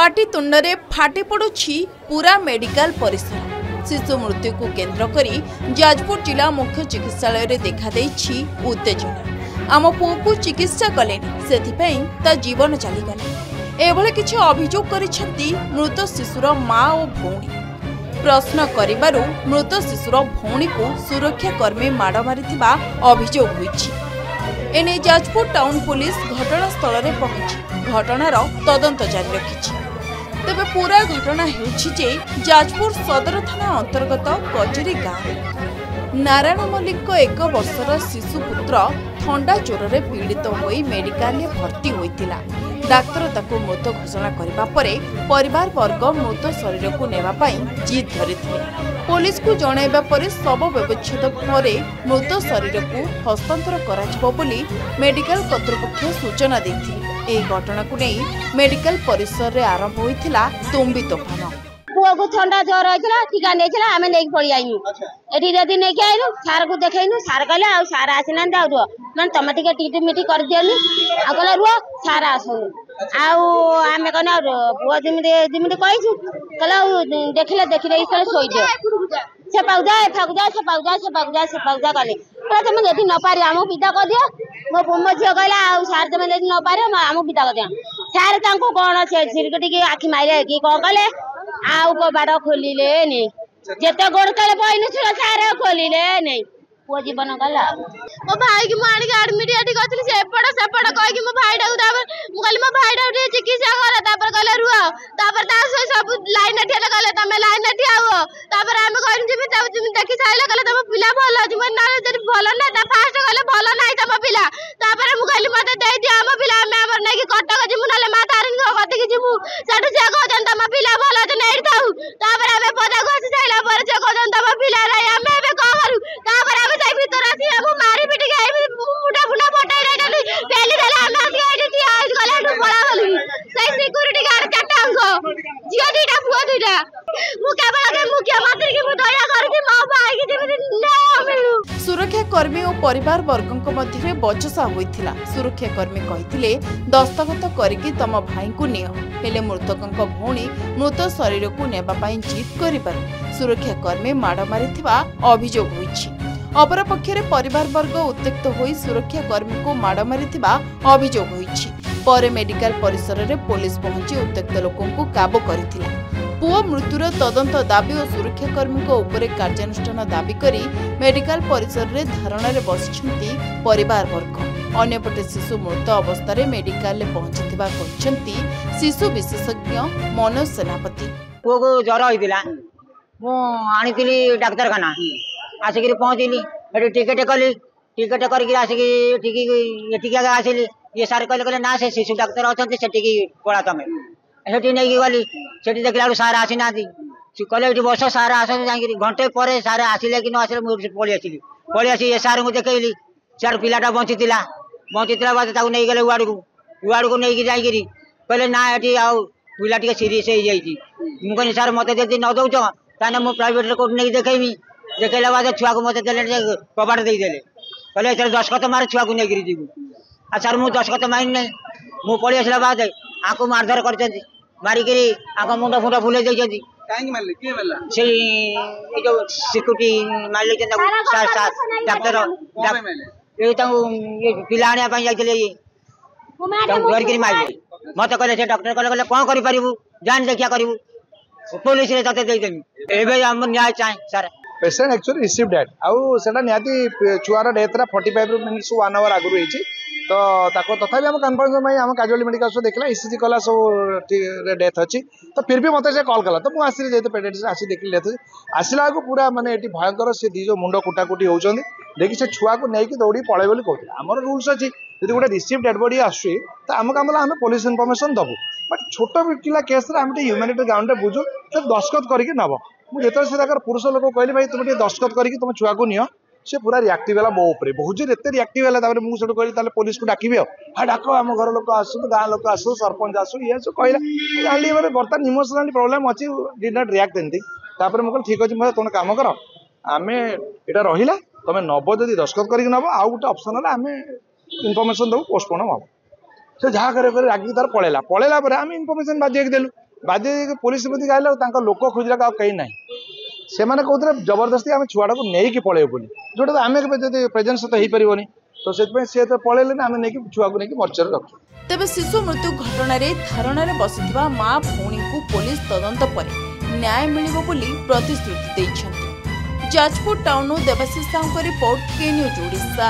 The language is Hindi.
पाटितुंडरे फाटी पड़ुछि पूरा मेडिकल परिसर। शिशु मृत्यु को केन्द्र करी जाजपुर जिला मुख्य चिकित्सालय रे देखा देछि उत्तेजना। आम पुओ को चिकित्सा कले से जीवन चलीगला एभले किछि अभियोग करिसेंती मृत शिशुर माँ और भौणी। प्रश्न करिबारु मृत शिशुर भौणी को सुरक्षाकर्मी माड़ मारिथिबा अभियोग होइछि। एने जाजपुर टाउन पुलिस घटनास्थल में पहुंची घटनार तदंत जारी रखिछि। तेबे पूरा घटना हेउछि जे जाजपुर सदर थाना अंतर्गत कचेरी गाँव नारायण मल्लिक एक वर्षर शिशु पुत्र थंडा ज्वर में पीड़ित होई मेडिकल में भर्ती होइतिला। डाक्तर ताको मृत घोषणा करिबा परे परिवार वर्ग मृत शरीर को नेबा पई जिद धरिथिले। पुलिस को जणाइबा परे शव व्यवच्छेद परे मृत शरीर को हस्तांतर कराजिबो बोली मेडिकल कर्तृपक्ष सूचना दैथिले। एही घटना को नहीं मेडिकल परिसर रे आरंभ होइतिला तुम्बी तोफान। पुओ को ठंडा ज्वर होइतिला टीका नेइतिला आमे नेक पड़ी आइनु एठी जदी नेक आइनु सार को देखैनु सार कहले आ सार आसिना आ रुओ मन तमे टिके टीटी कर दियनी आ कहले रुओ सार आसु आ आमे कना पुओ जिमिति कहिछु कहले देखिले देखिले इसे सोइ दे से पाउजा कहले तमे यदि न पारे आमो पिता क दियो मो पुमो झियो कहला आ सार तमे यदि न पारे आमो पिता क दियो सार तांको कोन से सिरकटी के आखि मारे की कोन कहले आउ को बाड़ खोलिले नहीं जेते गोड़ तले पइनु छ सारे खोलिले नहीं पुओ जीवन गला। मो भाई की माणी के एडमिट एटी करथि से सेपड़ कहि कि मो भाई डाउ तापर मु कहली मो भाई डाउ रे चिकित्सा कर तापर कहले रुआ तापर ता सब लाइन ठेला कहले तमे लाइन ठियाओ तापर हम कहली जिमि तब जिमि देखि साइले कहले तम पिला भलो जिमि ना जदी भलो ना ता फास्ट कहले भलो नाही तम पिला तापर मु कहली मते दे दिया हम पिला हम हमर नै कि कटक जिमु नाले मा तारिन को कति कि जिमु साडू से कहन तम पिला भलो त नै थाउ तापर हम पदा घोसी साइला पर से कहन तम पिला रे हम एबे को करू तापर हम जाई भीतर आसी हम मारी पिटी के आई मुडा फुना पटाई रे पेली देला हम आसी आइ ठी आज गला ठु पळा गली सही सिक्युरिटी गार्ड चाटा अंग जियो दीटा पुओ दीटा मु केवल के मुख्यमंत्री की मु दया करके मो भाई की जेमि न्याय मिलु। सुरक्षा कर्मी और परिवार वर्गक मध्य बचसा होइथिला। सुरक्षा कर्मी कहिथिले दस्तखत करिकि तम भाई को नियो हेले मृतकक भौणी मृत शरीर को नेबा पई जिद करिबार सुरक्षा कर्मी माड़ मारिथिबा अभियोग होइछि। अपरपक्षरे परिवार वर्ग उत्त्यक्त होई सुरक्षा कर्मी को माड़ मारिथिबा अभियोग होइछि। पर मेडिकल परिसर रे पुलिस पहुंची उत्त्यक्त लोकों को काबू करिथिला। पुओ मृत्युर तदंत दाबी और सुरक्षाकर्मी उपरे कार्यानुष्ठान दाबी करी मेडिकल परिसर रे धारणा रे बसिछंती परिवार वर्ग। अन्यपटे शिशु मृत अवस्था रे मेडिकल रे पहुंचिथिबा कहछंती शिशु विशेषज्ञ मनोज सेनापति। पुओ को ज्वर होइतिला मु आनितिली डाक्तरखाना आसिक पहुंचली टिकेट कली टिकेट करके आसिक टिकी आसिली ये सारे कहले ना से शिशु डाक्तर अच्छा से पड़ा तमें से नहीं गली से देखला सार आसी ना कहले बस सार आस घंटे पर सार आसिले कि न आसिले मुझे पलि आसी ये सार को देखली सार पिलाटा बंचीला बाद नहीं गले वाड़ को नहीं जाकि कहले ना ये पिला टे सीरीयस हो जाइए मुझे सार मत जब न दौच ताने मु प्राइवेट कोर्ट नहीं देखी देखला बाद छुआ को मत कबाट देदेले कहले सर दस्खत मारे छुआ को नहीं जीवु आ सर मु दस्खत मारि नहीं मु पलि आसला बाद आको मारधर कर मारिकी आको मुंड फुंड फुले से जो सिक्यूरीटी मारे डाक्तर पिला आने धरिक मारे मत कहले से डॉक्टर कहले कौन करूँ जान देखिया करूँ पुलिस रे तते देदेमी एबे हम न्याय चाहे sir. Patient actually receive date आउ सेटा निहाती छुआर डेथ 45 मिनिट्स 1 आवर आगु रही तो ताको तथापि हम कन्फर्मेशन में हम काजुअली मेडिकल से देखला ईसीजी कला सब डेथ अच्छी तो फिर भी मत से कॉल कला तो मुझे आसली जेहतु पेडियाट्रिशियन आसी देखिली डेथ आसला को पूरा माने एटी भयंकर से दी जो मुंड कुटाकुटी होउछन देखि से छुआ को नहीं दौड़ी पळे बोली कहते आमर रूल्स अच्छी यदि गोटे रिसीव डेड बॉडी आसुची तो आम काम आम पुलिस इनफर्मेशन दबु बट छोट पिला केस आम ह्यूमानिटी ग्राउंड में बुझू तो दस्खत करके नब मुझे से पुरुष लोक कहली भाई तुम दस्खत करके तुम छुआ को नियो से पूरा रिएक्टिव है मो उपर बहुत जो एत रिएक्टिव है मुझे कहली पुलिस को डाकबी हाँ डाक आम घर लोक आसु गाँ लोक आसु सरपंच आसु ये सब कहला जानी बर्तमान इमोशनाली प्रोब्लेम अच्छी डिड नॉट रिएक्ट एमती मुझे ठीक अच्छे मतलब तुम काम कर आम यहाँ रहा तुम नब जदि दस्खत करके नब आउ गोटे ऑप्शन है आम इनफर्मेशन दबू पोस्टपोन हम से जहाँ कर रागिक तार पलैला आम इनफर्मेशन बाजी देलु बाध्य पुलिस बुद्धि गाइला लोक खोजला कहीं ना से कहते जबरदस्ती आम छुआटा को नहीं पलैबू बोली जोटा आम प्रेजेन्स तो हो पारनी तो से तो पलैले ना आम नहीं छुआ को नहीं मर्चर रखु। तेबे शिशु मृत्यु घटना धारणा बसिथिबा मां भौणी को पुलिस तदंत पर न्याय मिलिबो बोली प्रतिश्रुति दैछन्ति। जाजपुर टाउन देवाशीष साहू रिपोर्ट के न्यूज ओडिशा।